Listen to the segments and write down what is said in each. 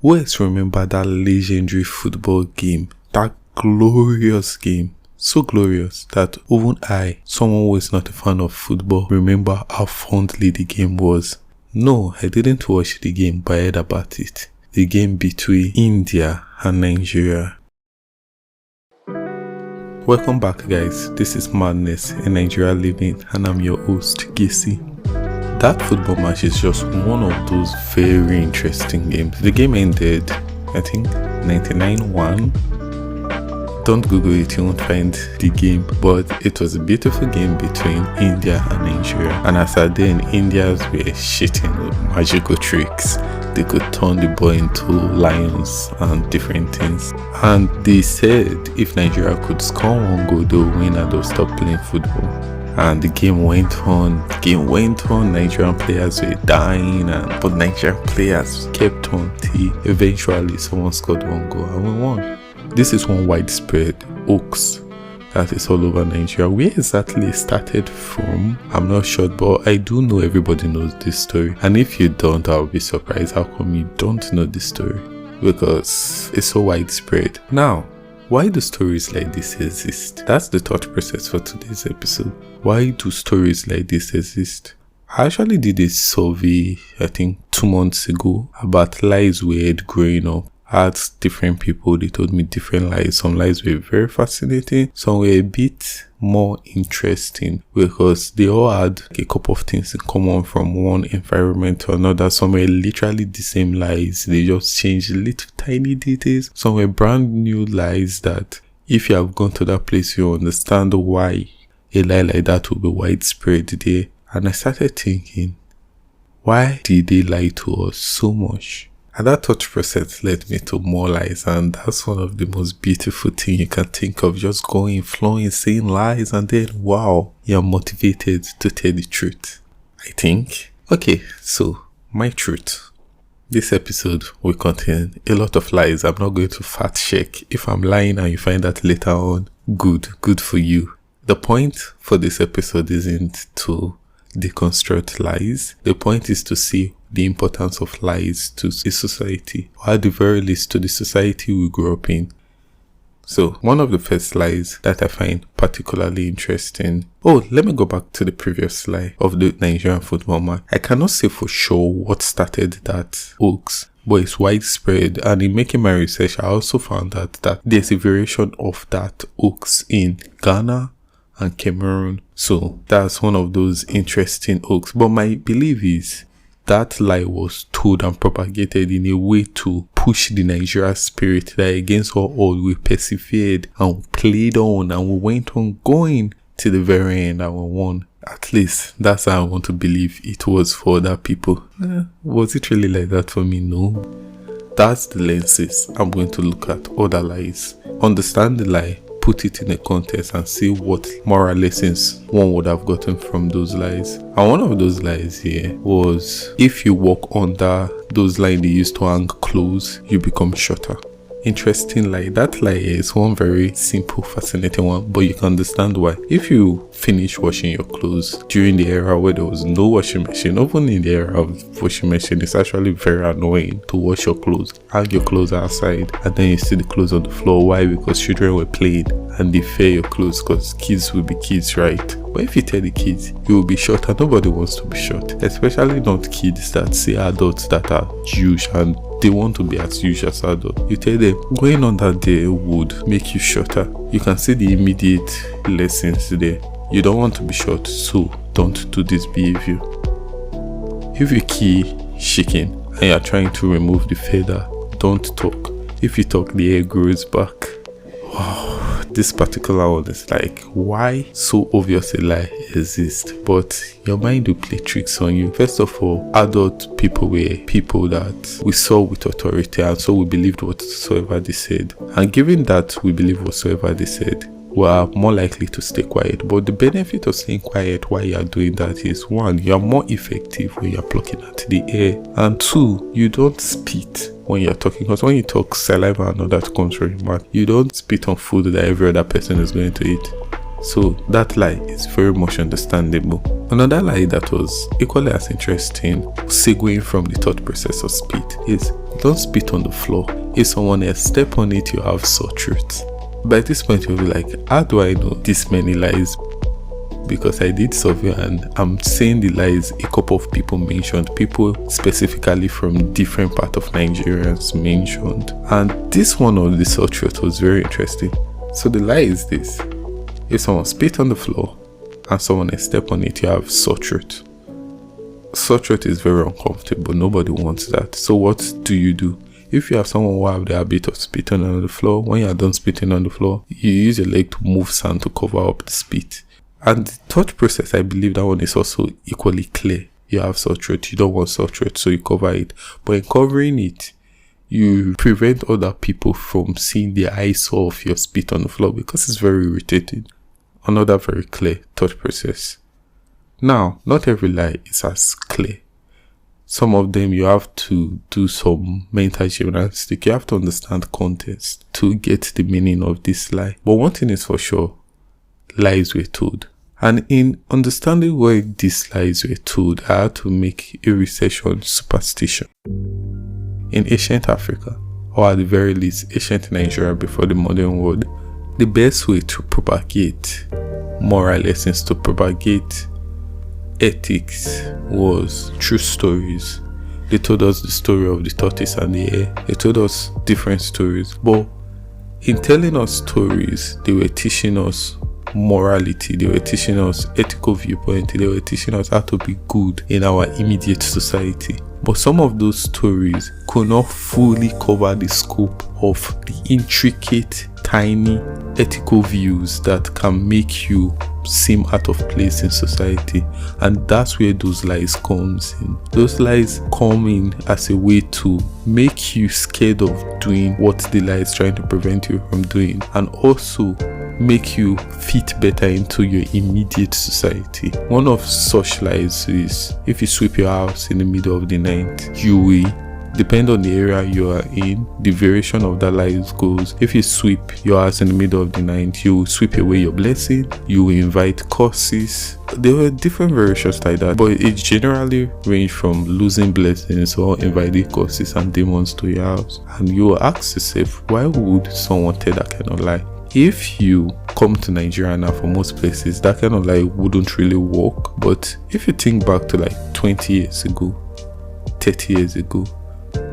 Who else remember that legendary football game? That glorious game. So glorious that even I, someone who is not a fan of football, remember how fondly the game was. No, I didn't watch the game, but I heard about it. The game between India and Nigeria. Welcome back, guys. This is Madness in Nigeria Living, and I'm your host, Gisi. That football match is just one of those very interesting games. The game ended, I think, 99-1. Don't Google it, you won't find the game, but it was a beautiful game between India and Nigeria. And as at then, Indians were shitting with magical tricks. They could turn the ball into lions and different things. And they said if Nigeria could score one goal, they'll win and they'll stop playing football. And the game went on. Nigerian players were dying, but Nigerian players kept on till eventually someone scored one goal and we won. This is one widespread hoax that is all over Nigeria. Where exactly it started from, I'm not sure, but I do know everybody knows this story. And if you don't, I'll be surprised how come you don't know this story, because it's so widespread. Now, why do stories like this exist? That's the thought process for today's episode. Why do stories like this exist? I actually did a survey, I think 2 months ago, about lies we heard growing up. I asked different people, they told me different lies. Some lies were very fascinating, some were a bit more interesting because they all had a couple of things in common from one environment to another. Some were literally the same lies, they just changed little tiny details. Some were brand new lies that if you have gone to that place, you understand why a lie like that will be widespread there. And I started thinking, why did they lie to us so much? And that thought process led me to more lies, and that's one of the most beautiful things you can think of. Just going, flowing, saying lies, and then wow, you're motivated to tell the truth, I think. Okay, so my truth. This episode will contain a lot of lies. I'm not going to fact check. If I'm lying and you find that later on, good for you. The point for this episode isn't to deconstruct lies. The point is to see the importance of lies to a society, or at the very least to the society we grew up in. So one of the first lies that I find particularly interesting. Oh, let me go back to the previous lie of the Nigerian football match. I cannot say for sure what started that hoax, but it's widespread, and in making my research I also found out that there's a variation of that hoax in Ghana and Cameroon. So that's one of those interesting hoax. But my belief is that lie was told and propagated in a way to push the Nigeria spirit that against all odds we persevered and we played on and we went on going to the very end and we won. At least that's how I want to believe it was for other people. Was it really like that for me? No. That's the lenses I'm going to look at other lies. Understand the lie, put it in a context and see what moral lessons one would have gotten from those lies. And one of those lies here was, if you walk under those lines they used to hang clothes, you become shorter. Interesting lie. That lie is one very simple, fascinating one, but you can understand why. If you finish washing your clothes during the era where there was no washing machine, even in the era of washing machine, it's actually very annoying to wash your clothes, hang your clothes outside, and then you see the clothes on the floor. Why? Because children were playing and they fear your clothes, because kids will be kids, right? But if you tell the kids you will be short, and nobody wants to be short, especially not kids that see adults that are Jewish and they want to be as huge as adults. You tell them going under there would make you shorter. You can see the immediate lessons there. You don't want to be short, so don't do this behavior. If you keep shaking and you're trying to remove the feather, don't talk. If you talk, the hair grows back. Wow, this particular one is like, why so obvious a lie exists, but your mind will play tricks on you. First of all, adult people were people that we saw with authority, and so we believed whatsoever they said. And given that we believe whatsoever they said, we are more likely to stay quiet. But the benefit of staying quiet while you are doing that is, one, you are more effective when you are plucking at the air, and two, you don't spit when you're talking, because when you talk, saliva and all that comes from your mouth. You don't spit on food that every other person is going to eat. So that lie is very much understandable. Another lie that was equally as interesting, segueing from the thought process of spit, is don't spit on the floor. If someone else step on it, you have sore throat. By this point, you'll be like, how do I know this many lies? Because I did survey and I'm saying the lies a couple of people mentioned, people specifically from different parts of Nigerians mentioned. And this one of the sore throat was very interesting. So the lie is this: if someone spit on the floor and someone else step on it, you have sore throat. Sore throat is very uncomfortable. Nobody wants that. So what do? If you have someone who have the habit of spitting on the floor, when you are done spitting on the floor, you use your leg to move sand to cover up the spit. And the thought process, I believe that one is also equally clear. You have sore throat, you don't want sore throat, so you cover it. But in covering it, you prevent other people from seeing the eyesore of your spit on the floor because it's very irritating. Another very clear thought process. Now, not every lie is as clear. Some of them you have to do some mental gymnastics. You have to understand context to get the meaning of this lie. But one thing is for sure, lies were told. And in understanding why these lies were told, I had to make a research on superstition. In ancient Africa, or at the very least ancient Nigeria before the modern world, the best way to propagate moral lessons, to propagate ethics, was through stories. They told us the story of the tortoise and the hare. They told us different stories. But in telling us stories, they were teaching us morality, they were teaching us ethical viewpoint, they were teaching us how to be good in our immediate society. But some of those stories could not fully cover the scope of the intricate, tiny ethical views that can make you seem out of place in society. And that's where those lies comes in. Those lies come in as a way to make you scared of doing what the lie is trying to prevent you from doing, and also make you fit better into your immediate society. One of such lies is, if you sweep your house in the middle of the night, you will, depend on the area you are in, the variation of that lie goes. If you sweep your house in the middle of the night, you will sweep away your blessing, you will invite curses. There were different variations like that, but it generally ranged from losing blessings or inviting curses and demons to your house. And you will ask yourself, why would someone tell that kind of lie? If you come to Nigeria now, for most places, that kind of lie wouldn't really work. But if you think back to like 20 years ago, 30 years ago,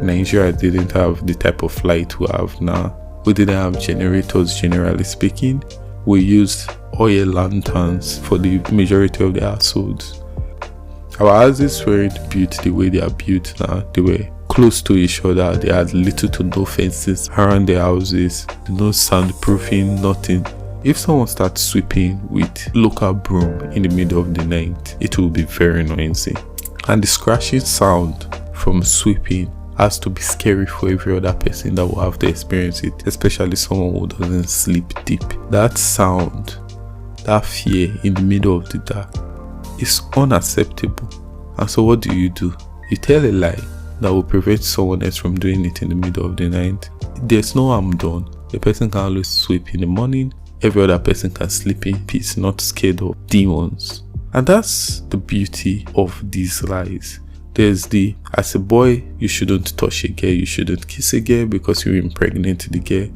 Nigeria didn't have the type of light we have now. We didn't have generators, generally speaking. We used oil lanterns for the majority of the households. Our houses weren't built the way they are built now. They were close to each other. They had little to no fences around their houses, no soundproofing, nothing. If someone starts sweeping with local broom in the middle of the night, it will be very noisy. And the scratching sound from sweeping has to be scary for every other person that will have to experience it, especially someone who doesn't sleep deep. That sound, that fear in the middle of the dark is unacceptable. And so what do? You tell a lie that will prevent someone else from doing it in the middle of the night. There's no harm done. The person can always sweep in the morning. Every other person can sleep in peace, not scared of demons. And that's the beauty of these lies. There's the, as a boy, you shouldn't touch a girl, you shouldn't kiss a girl because you impregnate the girl,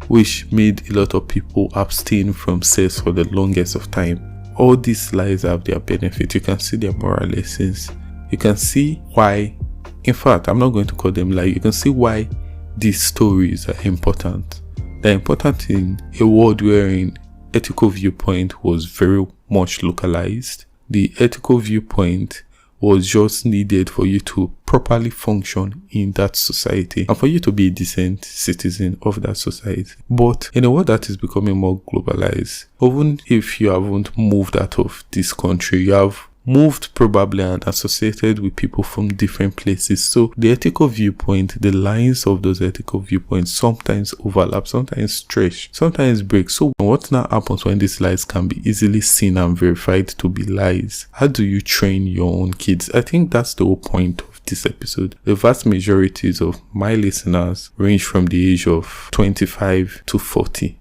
which made a lot of people abstain from sex for the longest of time. All these lies have their benefit. You can see their moral lessons. You can see why, in fact, I'm not going to call them lies. You can see why these stories are important. They're important in a world wherein ethical viewpoint was very much localized. The ethical viewpoint was just needed for you to properly function in that society and for you to be a decent citizen of that society. But in a world that is becoming more globalized, even if you haven't moved out of this country, you have moved probably and associated with people from different places. So the ethical viewpoint, the lines of those ethical viewpoints sometimes overlap, sometimes stretch, sometimes break. So what now happens when these lies can be easily seen and verified to be lies? How do you train your own kids? I think that's the whole point of this episode. The vast majorities of my listeners range from the age of 25 to 40.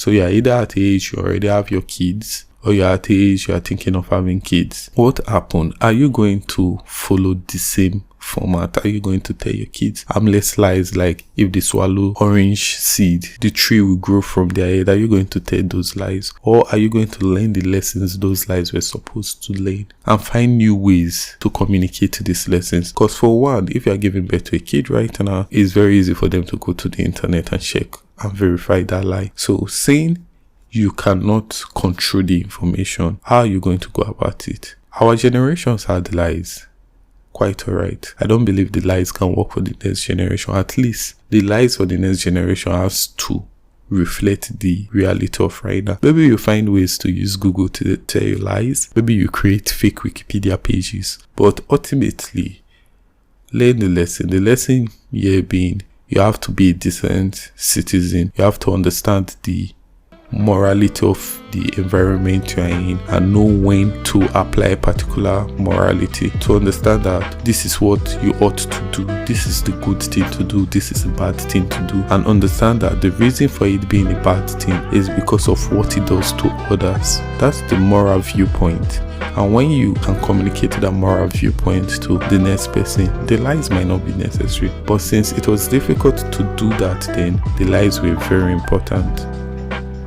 So you're either at the age you already have your kids, or you're at the age you are thinking of having kids. What happened? Are you going to follow the same format? Are you going to tell your kids harmless lies like if they swallow orange seed, the tree will grow from their head? Are you going to tell those lies? Or are you going to learn the lessons those lies were supposed to learn and find new ways to communicate these lessons? Because for one, if you are giving birth to a kid right now, it's very easy for them to go to the internet and check and verify that lie. So saying you cannot control the information, how are you going to go about it? Our generations had lies. Quite alright. I don't believe the lies can work for the next generation. At least the lies for the next generation has to reflect the reality of right now. Maybe you find ways to use Google to tell you lies. Maybe you create fake Wikipedia pages. But ultimately, learn the lesson. The lesson here being, you have to be a decent citizen. You have to understand the morality of the environment you are in and know when to apply a particular morality, to understand that this is what you ought to do, this is the good thing to do, this is a bad thing to do, and understand that the reason for it being a bad thing is because of what it does to others. That's the moral viewpoint. And when you can communicate that moral viewpoint to the next person, the lies might not be necessary. But since it was difficult to do that then, the lies were very important.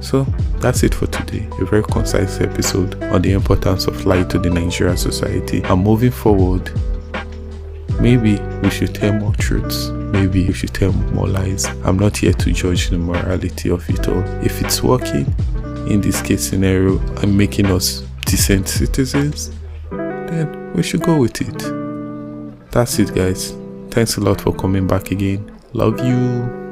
So that's it for today. A very concise episode on the importance of lie to the Nigerian society. And moving forward, maybe we should tell more truths. Maybe we should tell more lies. I'm not here to judge the morality of it all. If it's working in this case scenario and making us decent citizens, then we should go with it. That's it, guys. Thanks a lot for coming back again. Love you.